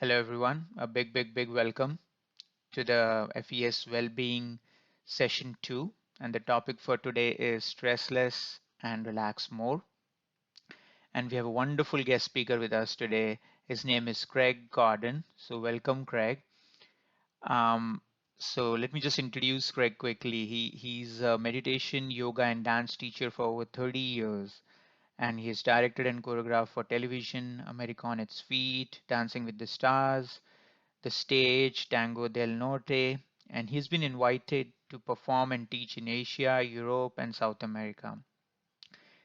Hello, everyone. A big welcome to the FES Wellbeing Session 2. And the topic for today is stress less and relax more. And we have a wonderful guest speaker with us today. His name is Craig Gordon. So, welcome, Craig. Um, so, let me just introduce Craig quickly. He's a meditation, yoga, and dance teacher for over 30 years. And he has directed and choreographed for television, America on Its Feet, Dancing with the Stars, the stage, Tango del Norte, and he's been invited to perform and teach in Asia, Europe, and South America.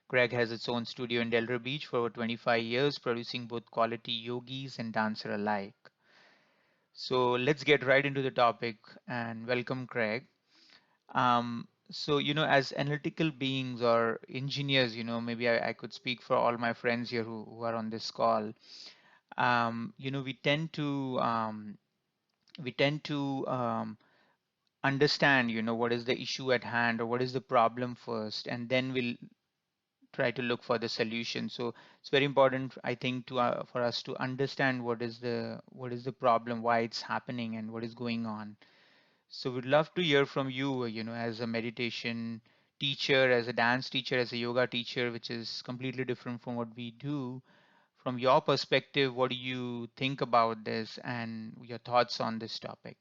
Greg has its own studio in Delray Beach for over 25 years, producing both quality yogis and dancer alike. So let's get right into the topic and welcome Craig. As analytical beings or engineers, maybe I could speak for all my friends here who are on this call. We tend to understand what is the issue at hand or what is the problem first, and then we'll try to look for the solution. So it's very important, I think, to for us to understand what is the problem, why it's happening, and what is going on. So we'd love to hear from you, as a meditation teacher, as a dance teacher, as a yoga teacher, which is completely different from what we do. From your perspective, what do you think about this and your thoughts on this topic?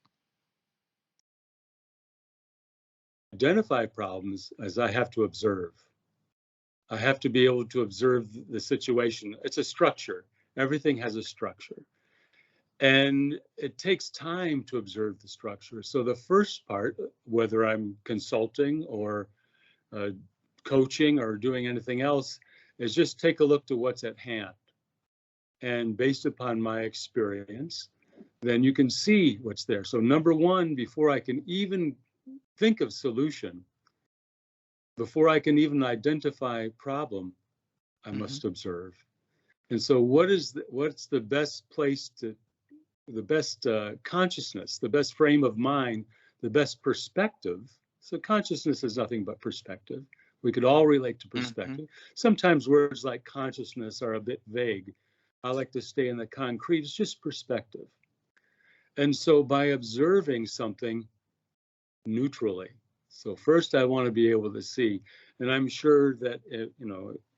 Identify problems as I have to observe. I have to be able to observe the situation. It's a structure. Everything has a structure. And it takes time to observe the structure. So the first part, whether I'm consulting or uh, coaching or doing anything else, is just take a look to what's at hand. And based upon my experience, then you can see what's there. So number one, before I can even think of solution, before I can even identify problem, I Hmm. must observe. And so what's the best place to, the best consciousness, the best frame of mind, the best perspective? So consciousness is nothing but perspective. We could all relate to Hmm. perspective. Sometimes words like consciousness are a bit vague. I like to stay in the concrete. It's just perspective. And so by observing something neutrally, so first I want to be able to see, and I'm sure that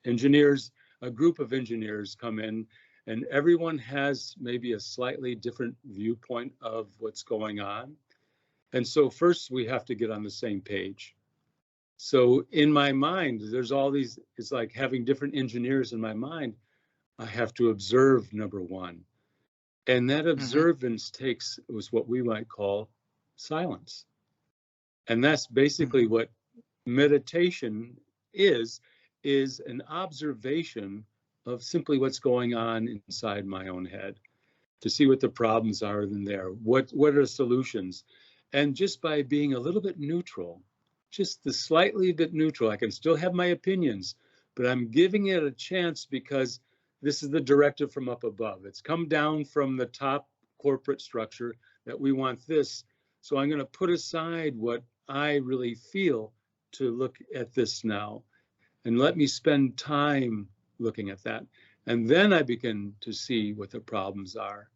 engineers, a group of engineers come in, and everyone has maybe a slightly different viewpoint of what's going on. And so first we have to get on the same page. So in my mind, there's all these, it's like having different engineers in my mind. I have to observe, number one. And that Hmm. observance was what we might call silence. And that's basically Hmm. what meditation is an observation of simply what's going on inside my own head, to see what the problems are in there, what are the solutions. And just by being a little bit neutral, just the slightly bit neutral, I can still have my opinions, but I'm giving it a chance because this is the directive from up above. It's come down from the top corporate structure that we want this. So I'm going to put aside what I really feel to look at this now, and let me spend time looking at that. And then I begin to see what the problems are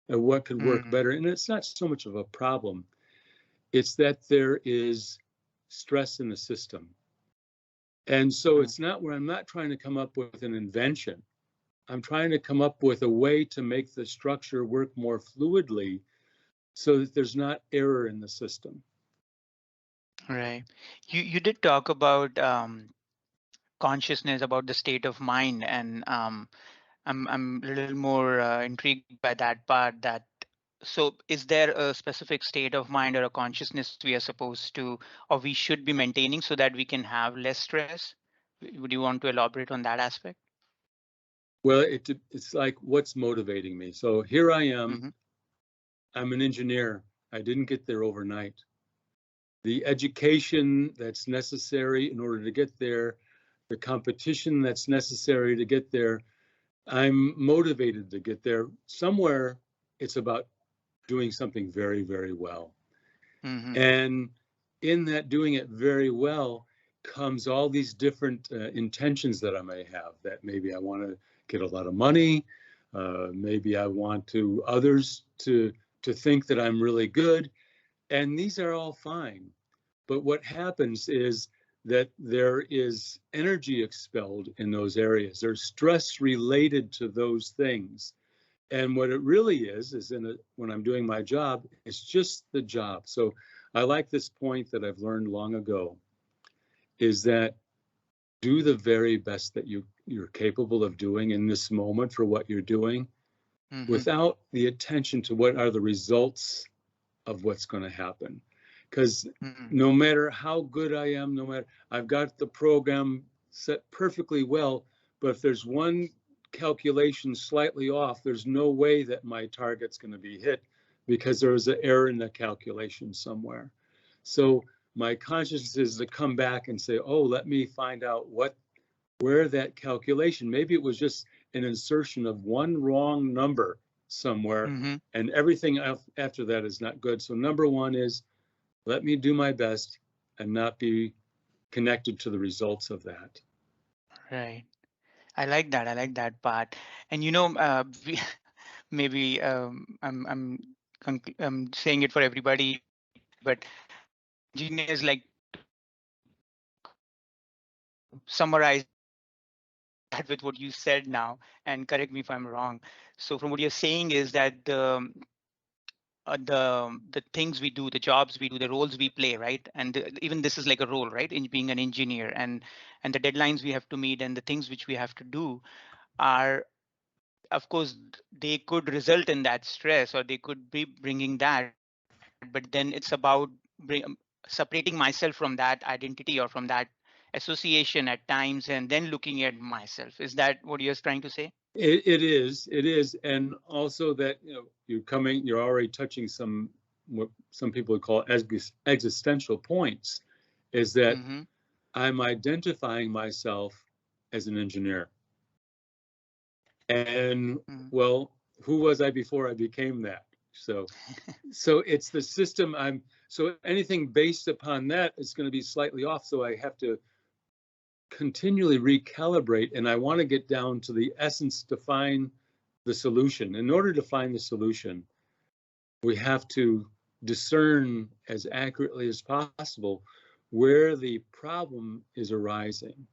and what could work Hmm. better. And it's not so much of a problem, it's that there is stress in the system. And so it's not where I'm not trying to come up with an invention. I'm trying to come up with a way to make the structure work more fluidly so that there's not error in the system. Right. You did talk about consciousness, about the state of mind, and I'm a little more intrigued by that part. So, is there a specific state of mind or a consciousness we are supposed to, or we should be maintaining so that we can have less stress? Would you want to elaborate on that aspect? Well, it's like what's motivating me. So here I am, Mm-hmm. I'm an engineer. I didn't get there overnight. The education that's necessary in order to get there, the competition that's necessary to get there, I'm motivated to get there. Somewhere it's about doing something very, very well. Mm-hmm. And in that doing it very well comes all these different intentions that I may have, that maybe I want to get a lot of money. Maybe I want to others to think that I'm really good, and these are all fine. But what happens is that there is energy expelled in those areas. There's stress related to those things. And what it really is when I'm doing my job, it's just the job. So I like this point that I've learned long ago, is that do the very best that you're capable of doing in this moment for what you're doing, Mm-hmm. without the attention to what are the results of what's going to happen. Because Mm-hmm. no matter how good I am, no matter, I've got the program set perfectly well, but if there's one calculation slightly off, there's no way that my target's going to be hit, because there was an error in the calculation somewhere. So my consciousness is to come back and say, oh, let me find out where that calculation, maybe it was just an insertion of one wrong number somewhere, Mm-hmm. and everything after that is not good. So number one is, let me do my best and not be connected to the results of that. Right. I like that. I like that part. And maybe I'm saying it for everybody, but engineers like summarize that with what you said now, and correct me if I'm wrong. So from what you're saying is that the things we do, the jobs we do, the roles we play, right? And even this is like a role, right? In being an engineer, and the deadlines we have to meet and the things which we have to do are, of course, they could result in that stress, or they could be bringing that. But then it's about separating myself from that identity or from that association at times, and then looking at myself. Is that what you're trying to say? It is, and also that you're already touching some what some people would call existential points, is that Mm-hmm. I'm identifying myself as an engineer. And Mm-hmm. well, who was I before I became that? So it's the system so anything based upon that is going to be slightly off. So I have to continually recalibrate, and I want to get down to the essence to find the solution. In order to find the solution, we have to discern as accurately as possible where the problem is arising.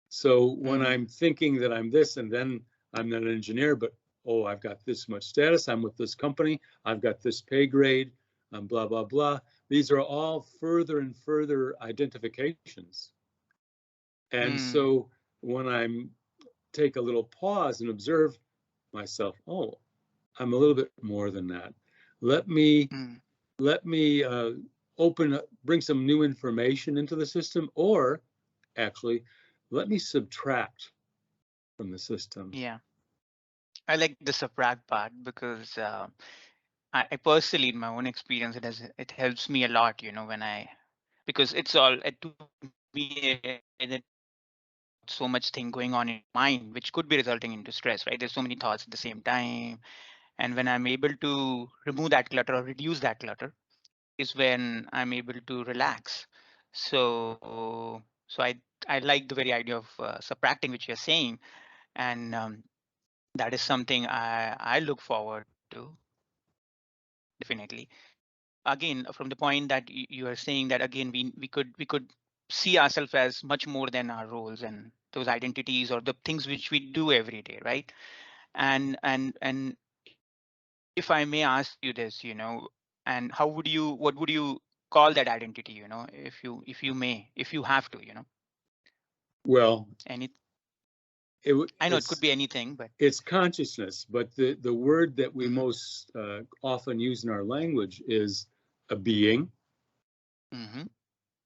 So when Mm-hmm. I'm thinking that I'm this, and then I'm not an engineer, but oh, I've got this much status, I'm with this company, I've got this pay grade, blah, blah, blah. These are all further and further identifications. And Mm-hmm. so when I'm take a little pause and observe myself, oh, I'm a little bit more than that. Let me let me open up, bring some new information into the system, or actually, let me subtract from the system. Yeah, I like the subtract part because I personally, in my own experience, it helps me a lot. When because it's all to me, so much thing going on in mind, which could be resulting into stress, right? There's so many thoughts at the same time, and when I'm able to remove that clutter or reduce that clutter, is when I'm able to relax. So I like the very idea of subtracting, which you're saying, and that is something I look forward to, definitely. Again, from the point that you are saying that, again, we could see ourselves as much more than our roles and those identities or the things which we do every day, right? And if I may ask you this, and what would you call that identity, if you have to, Well, any I know it could it's be anything, but it's consciousness, but the word that we mm-hmm, most often use in our language is a being, mm-hmm,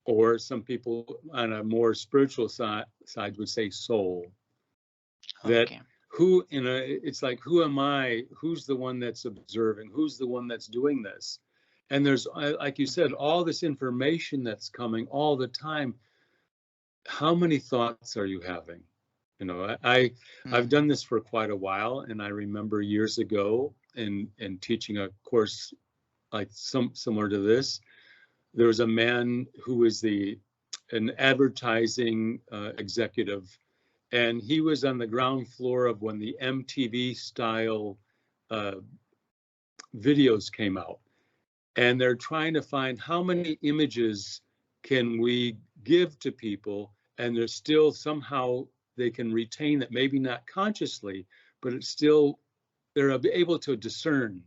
or some people on a more spiritual side would say soul. That okay, it's like, who am I? Who's the one that's observing? Who's the one that's doing this? And there's, like you said, mm-hmm, all this information that's coming all the time. How many thoughts are you having? I've mm-hmm, done this for quite a while, and I remember years ago in teaching a course like similar to this, there was a man who was an advertising executive, and he was on the ground floor of when the MTV style uh, videos came out, and they're trying to find how many images can we give to people, and there's still somehow they can retain that, maybe not consciously, but it's still they're able to discern.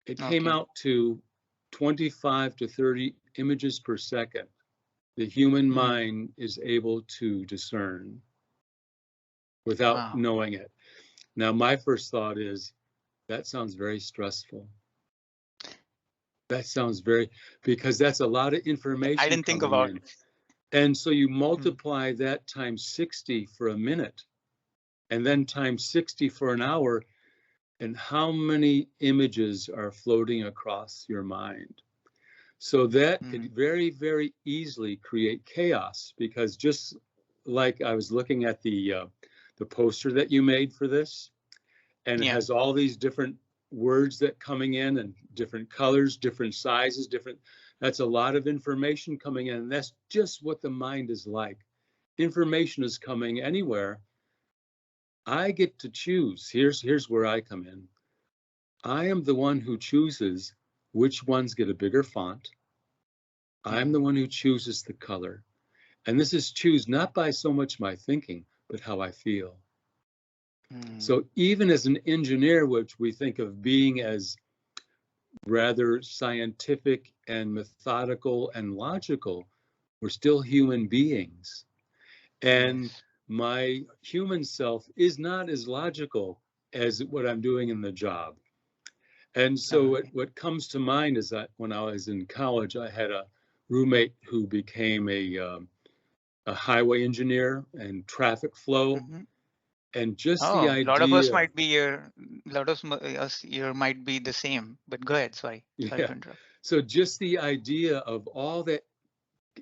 It came Okay. out to 25 to 30 images per second. The human Mm. mind is able to discern without Wow. knowing it. Now, my first thought is that sounds very stressful. That sounds very, because that's a lot of I information didn't think coming about in. it. And so you Mm. multiply that times 60 for a minute, and then times 60 for an hour, and how many images are floating across your mind? So that Mm. could very, very easily create chaos, because just like I was looking at the poster that you made for this, and it Yeah. has all these different words that coming in and different colors, different sizes, different. That's a lot of information coming in, and that's just what the mind is like. Information is coming anywhere. I get to choose. Here's where I come in. I am the one who chooses which ones get a bigger font. I'm Mm. the one who chooses the color. And this is choose not by so much my thinking, but how I feel. Mm. So even as an engineer, which we think of being as rather scientific and methodical and logical, we're still human beings. And Yes. my human self is not as logical as what I'm doing in the job. And so Okay. what comes to mind is that when I was in college, I had a roommate who became a highway engineer and traffic flow. Hmm. And just the Oh, a lot of us idea, might be here. A lot of us here might be the same. But go ahead. Sorry. Sorry yeah. to interrupt. So just the idea of all that,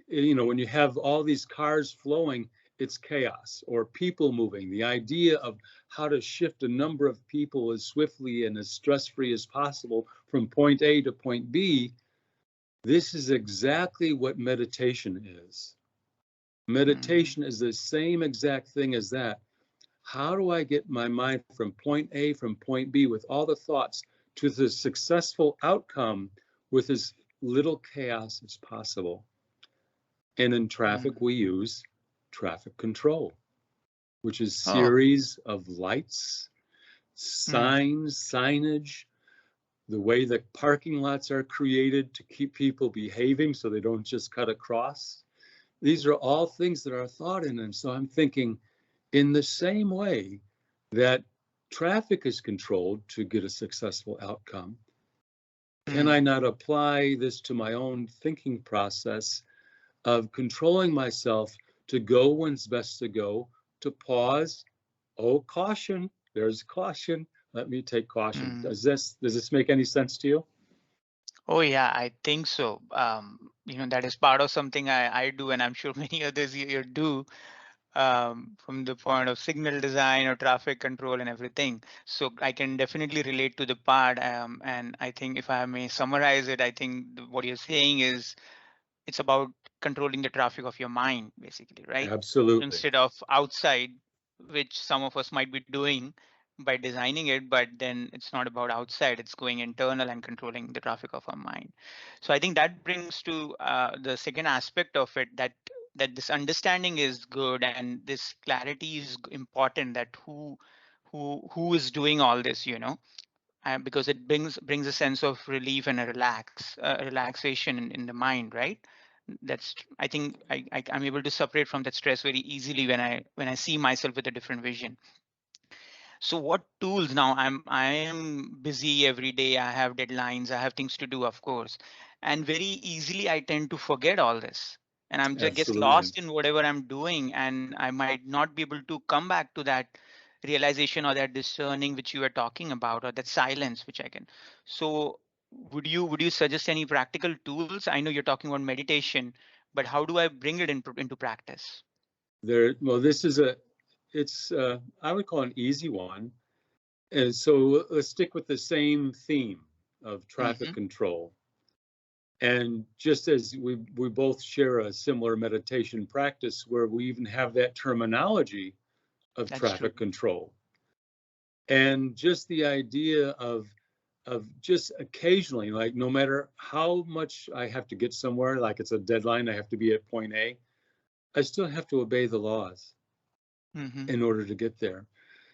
when you have all these cars flowing, it's chaos, or people moving. The idea of how to shift a number of people as swiftly and as stress-free as possible from point A to point B, this is exactly what meditation is. Mm. Meditation is the same exact thing as that. How do I get my mind from point A, from point B, with all the thoughts to the successful outcome with as little chaos as possible? And in traffic, Mm. we use traffic control, which is Oh. series of lights, Mm. signs, signage, the way that parking lots are created to keep people behaving so they don't just cut across. These are all things that are thought in. And so I'm thinking, in the same way that traffic is controlled to get a successful outcome, can I Mm. not apply this to my own thinking process of controlling myself to go when it's best to go, to pause? Oh, caution, there's caution. Let me take caution. Mm. Does this make any sense to you? Oh yeah, I think so. That is part of something I do, and I'm sure many others here do, from the point of signal design or traffic control and everything. So I can definitely relate to the part. And I think if I may summarize it, I think what you're saying is it's about controlling the traffic of your mind, basically, right? Absolutely. Instead of outside, which some of us might be doing by designing it, but then it's not about outside, it's going internal and controlling the traffic of our mind. So I think that brings to the second aspect of it, that this understanding is good and this clarity is important, that who is doing all this, because it brings a sense of relief and a relaxation in the mind, right? That's, I think, I'm able to separate from that stress very easily when I see myself with a different vision. So what tools now? I am busy every day. I have deadlines. I have things to do, of course, and very easily I tend to forget all this, and I'm just get Absolutely. lost in whatever I'm doing, and I might not be able to come back to that realization or that discerning which you were talking about, or that silence which I can. So would you suggest any practical tools? I know you're talking about meditation, but how do I bring it into practice? Well, it's I would call an easy one. And so let's stick with the same theme of traffic Mm-hmm. control. And just as we both share a similar meditation practice where we even have that terminology, of That's true. traffic control. And just the idea of just occasionally, like no matter how much I have to get somewhere, like it's a deadline, I have to be at point A, I still have to obey the laws Mm-hmm. in order to get there.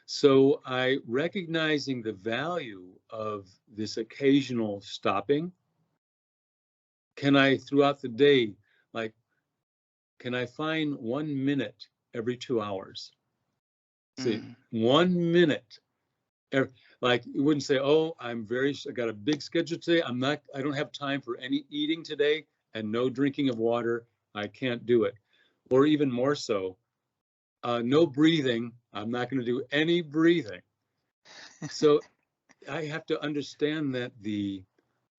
So I recognizing the value of this occasional stopping, can I throughout the day, like, can I find 1 minute every 2 hours? See, Mm. 1 minute. Like you wouldn't say, oh, I got a big schedule today. I don't have time for any eating today and no drinking of water. I can't do it. Or even more so, no breathing. I'm not going to do any breathing. So I have to understand that the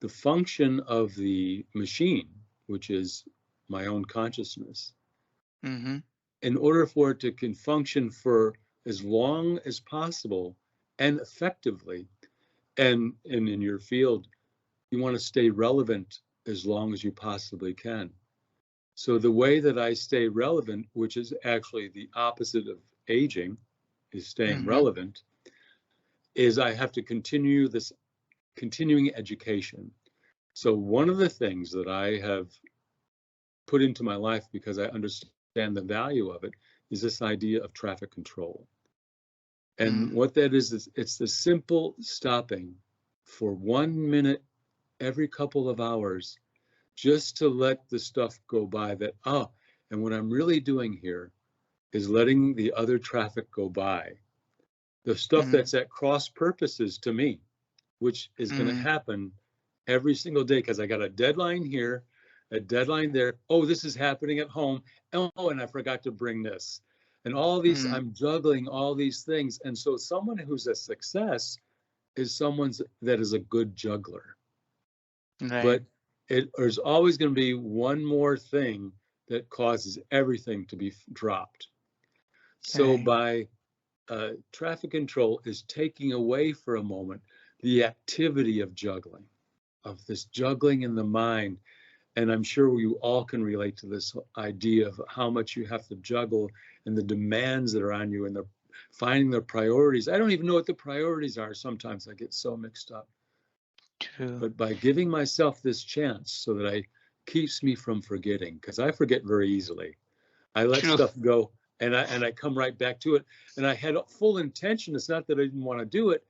function of the machine, which is my own consciousness, Mm-hmm. in order for it to can function for as long as possible and effectively, and in your field, you want to stay relevant as long as you possibly can. So the way that I stay relevant, which is actually the opposite of aging, is staying Mm-hmm. relevant, is I have to continue this continuing education. So one of the things that I have put into my life because I understand the value of it is this idea of traffic control. And Mm. what that is it's the simple stopping for 1 minute every couple of hours just to let the stuff go by that, and what I'm really doing here is letting the other traffic go by. The stuff Mm. that's at cross purposes to me, which is going to Mm. happen every single day because I got a deadline here, a deadline there. Oh, this is happening at home. Oh, and I forgot to bring this. And all these, Mm. I'm juggling all these things. And so someone who's a success is someone that is a good juggler. Right. But there's always going to be one more thing that causes everything to be dropped. So Right. by traffic control is taking away for a moment the activity of juggling, of this juggling in the mind. And I'm sure you all can relate to this idea of how much you have to juggle and the demands that are on you and the finding the priorities. I don't even know what the priorities are. Sometimes I get so mixed up. True. But by giving myself this chance so that I keeps me from forgetting, because I forget very easily. I let True. stuff go and I come right back to it. And I had full intention. It's not that I didn't want to do it.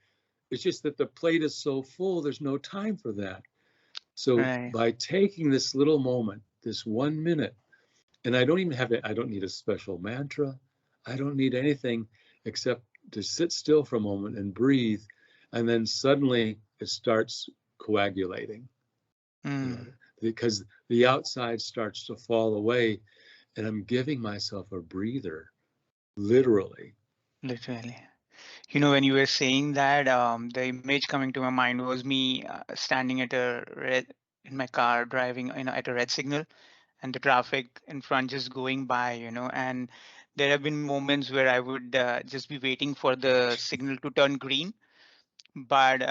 It's just that the plate is so full, there's no time for that. So Right. by taking this little moment, this 1 minute, and I don't even have it, I don't need a special mantra. I don't need anything except to sit still for a moment and breathe. And then suddenly it starts coagulating, you know, Mm. because the outside starts to fall away and I'm giving myself a breather, literally. Literally. When you were saying that, the image coming to my mind was me standing at a red in my car driving, at a red signal, and the traffic in front just going by, and there have been moments where I would just be waiting for the signal to turn green. But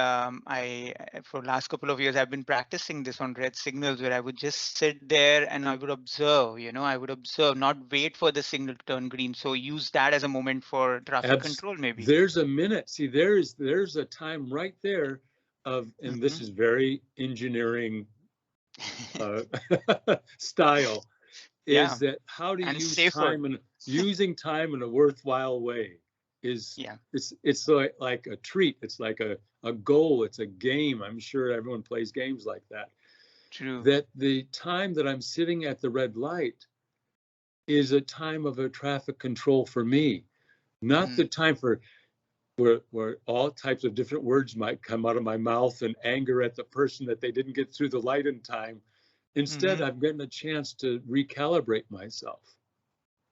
for last couple of years, I've been practicing this on red signals where I would just sit there and I would observe, I would observe, not wait for the signal to turn green. So use that as a moment for traffic control, maybe. There's a minute. See, there's a time right there of, and this Hmm. is very engineering uh, style, Yeah, is that how to and use safer. time and using time in a worthwhile way is Yeah, it's like a treat. It's like a goal. It's a game. I'm sure everyone plays games like that. true. That the time that I'm sitting at the red light is a time of a traffic control for me, not the Mm, time for where all types of different words might come out of my mouth and anger at the person that they didn't get through the light in time. Instead, hmm. I'm getting a chance to recalibrate myself.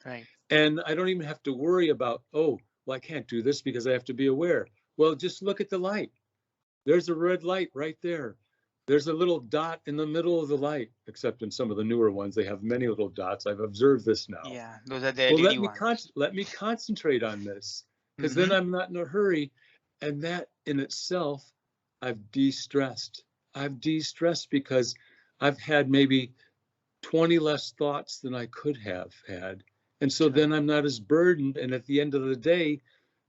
Right. And I don't even have to worry about, oh, well, I can't do this because I have to be aware. Well, just look at the light. There's a red light right there. There's a little dot in the middle of the light, except in some of the newer ones, they have many little dots. I've observed this now. Yeah, those are the Well, LED ones. let me concentrate on this because then Hmm. I'm not in a hurry. And that in itself, I've de-stressed. I've de-stressed because I've had maybe 20 less thoughts than I could have had. And so True. then I'm not as burdened. And at the end of the day,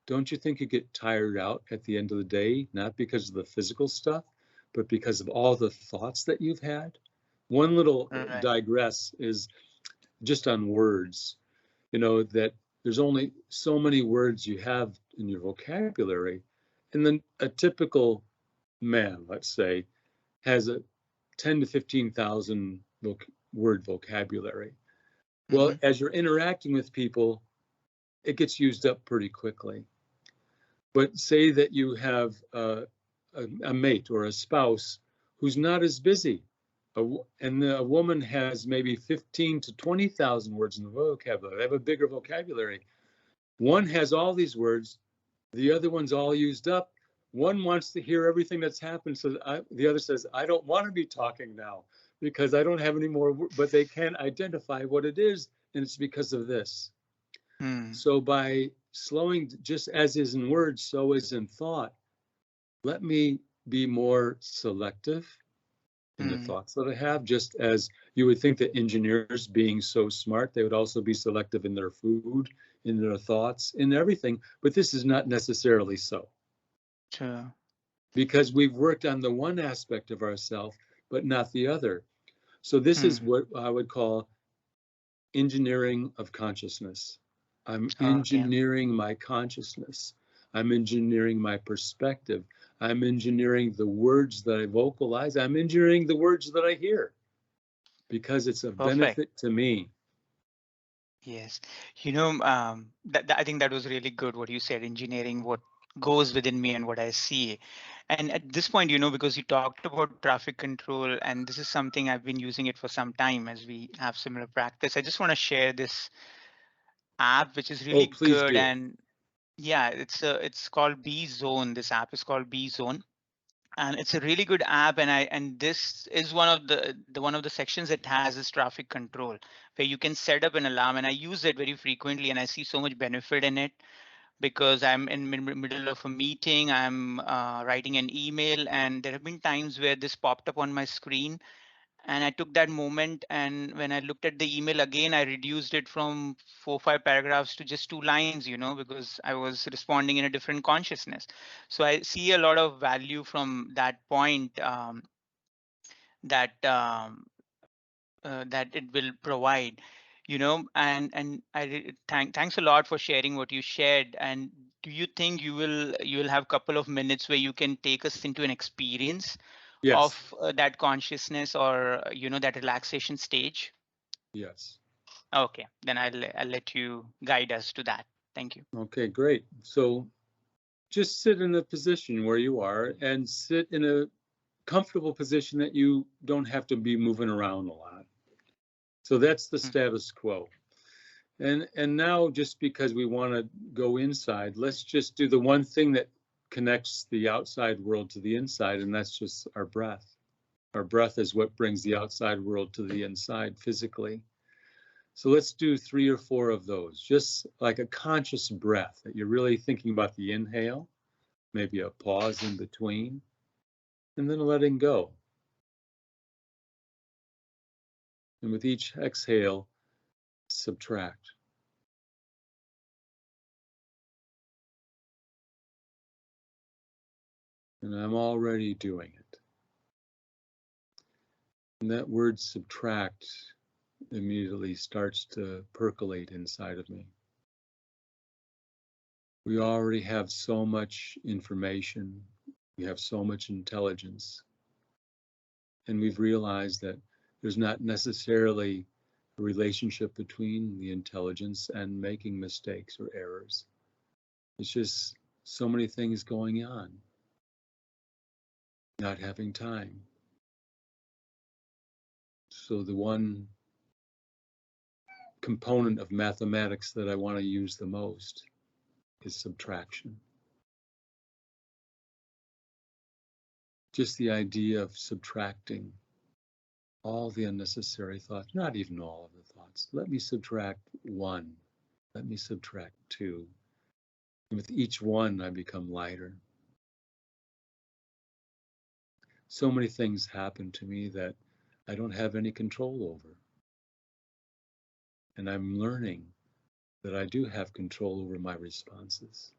don't you think you get tired out at the end of the day, not because of the physical stuff, but because of all the thoughts that you've had? One little Right. digress is just on words, that there's only so many words you have in your vocabulary. And then a typical man, let's say, has a 10 to 15,000 word vocabulary. Well, Mm-hmm. as you're interacting with people, it gets used up pretty quickly. But say that you have a mate or a spouse who's not as busy, and a woman has maybe 15 to 20,000 words in the vocabulary. They have a bigger vocabulary. One has all these words, the other one's all used up. One wants to hear everything that's happened, so the other says, I don't want to be talking now because I don't have any more, but they can't identify what it is, and it's because of this. Mm. So by slowing, just as is in words, so is in thought, let me be more selective in the Mm. thoughts that I have, just as you would think that engineers being so smart, they would also be selective in their food, in their thoughts, in everything. But this is not necessarily so True. because we've worked on the one aspect of ourself, but not the other. So this is Mm. what I would call engineering of consciousness. I'm Okay. engineering my consciousness. I'm engineering my perspective. I'm engineering the words that I vocalize. I'm engineering the words that I hear because it's a Perfect. benefit to me. Yes. I think that was really good what you said, engineering what goes within me and what I see. And at this point, because you talked about traffic control, and this is something I've been using it for some time as we have similar practice. I just want to share this app, which is Oh, really please good. do. And yeah, it's called B Zone. This app is called B Zone, and it's a really good app. And this is one of the one of the sections it has is traffic control, where you can set up an alarm. And I use it very frequently, and I see so much benefit in it because I'm in middle of a meeting, I'm writing an email, and there have been times where this popped up on my screen, and I took that moment, and when I looked at the email again, I reduced it from 4 or 5 paragraphs to just 2 lines, because I was responding in a different consciousness. So I see a lot of value from that point, that that it will provide, and thanks a lot for sharing what you shared. And do you think you will have a couple of minutes where you can take us into an experience Yes. of that consciousness, or that relaxation stage? Yes. Okay, then I'll let you guide us to that. Thank you. Okay, great. So just sit in a position where you are and sit in a comfortable position that you don't have to be moving around a lot. So that's the Mm. status quo. And now just because we want to go inside, let's just do the one thing that connects the outside world to the inside, and that's just our breath. Our breath is what brings the outside world to the inside physically. So let's do 3 or 4 of those, just like a conscious breath that you're really thinking about the inhale, maybe a pause in between, and then letting go. And with each exhale, subtract. And I'm already doing it. And that word subtract immediately starts to percolate inside of me. We already have so much information, we have so much intelligence, and we've realized that there's not necessarily a relationship between the intelligence and making mistakes or errors. It's just so many things going on, not having time. So the one component of mathematics that I want to use the most is subtraction. Just the idea of subtracting all the unnecessary thoughts, not even all of the thoughts. Let me subtract one. Let me subtract two. And with each one, I become lighter. So many things happen to me that I don't have any control over. And I'm learning that I do have control over my responses.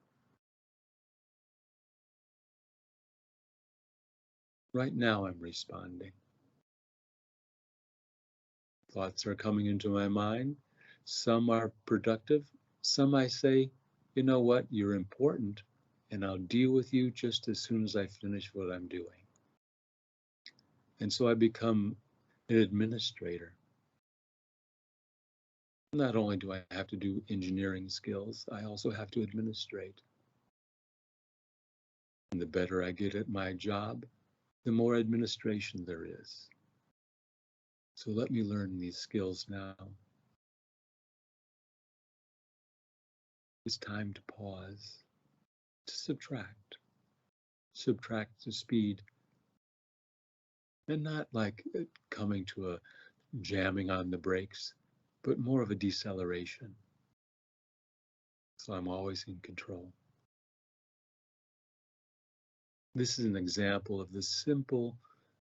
Right now, I'm responding. Thoughts are coming into my mind. Some are productive. Some I say, you know what, you're important, and I'll deal with you just as soon as I finish what I'm doing. And so I become an administrator. Not only do I have to do engineering skills, I also have to administrate. And the better I get at my job, the more administration there is. So let me learn these skills now. It's time to pause, to subtract the speed, and not like coming to a jamming on the brakes, but more of a deceleration. So I'm always in control. This is an example of the simple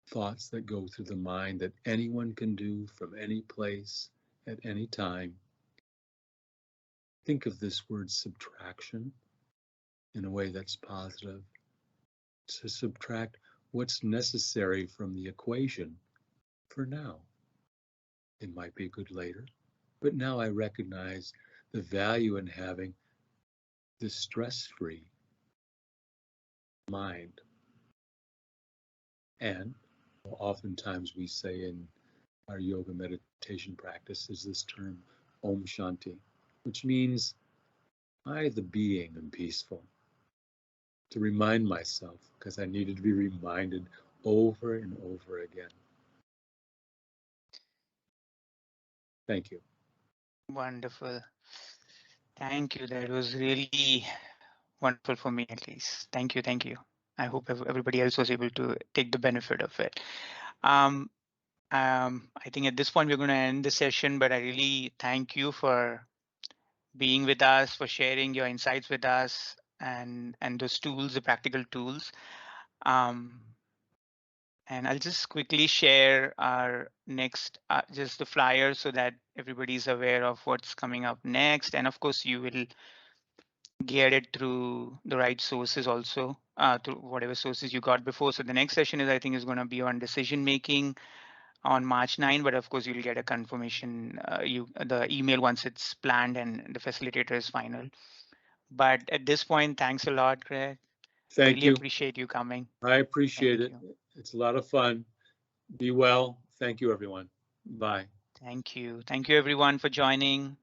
thoughts that go through the mind that anyone can do from any place at any time. Think of this word subtraction in a way that's positive. To subtract what's necessary from the equation for now. It might be good later, but now I recognize the value in having this stress-free mind. And oftentimes we say in our yoga meditation practice is this term Om Shanti, which means I, the being, am peaceful. To remind myself, because I needed to be reminded over and over again. Thank you. Wonderful. Thank you. That was really wonderful for me, at least. Thank you. Thank you. I hope everybody else was able to take the benefit of it. Um, I think at this point we're going to end the session, but I really thank you for being with us, for sharing your insights with us, and those tools, the practical tools. Um, and I'll just quickly share our next, just the flyer so that everybody's aware of what's coming up next. And of course, you will get it through the right sources also, through whatever sources you got before. So the next session is, I think, is going to be on decision making on March 9, but of course you'll get a confirmation, the email once it's planned and the facilitator is final. But at this point, thanks a lot, Greg. Thank Really you. appreciate you coming. I appreciate Thank it. you. It's a lot of fun. Be well. Thank you, everyone. Bye. Thank you. Thank you, everyone, for joining.